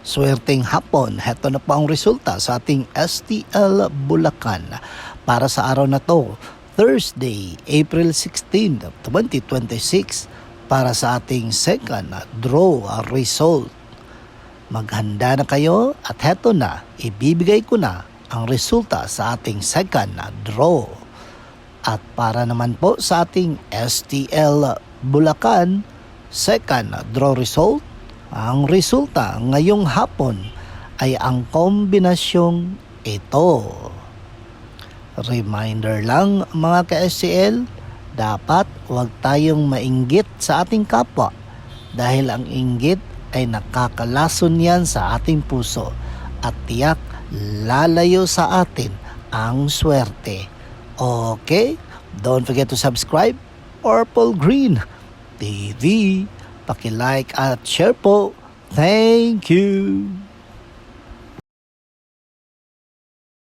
Swerteng hapon, heto na po ang resulta sa ating STL Bulacan para sa araw na to, Thursday, April 16, 2026 para sa ating second draw result. Maghanda na kayo at heto na, ibibigay ko na ang resulta sa ating second draw. At para naman po sa ating STL Bulacan second draw result, ang resulta ngayong hapon ay ang kombinasyong ito. Reminder lang mga ka-STL, dapat huwag tayong mainggit sa ating kapwa dahil ang inggit ay nakakalason yan sa ating puso at tiyak lalayo sa atin ang swerte. Okay? Don't forget to subscribe Purple Green TV. Paki-like at share po. Thank you!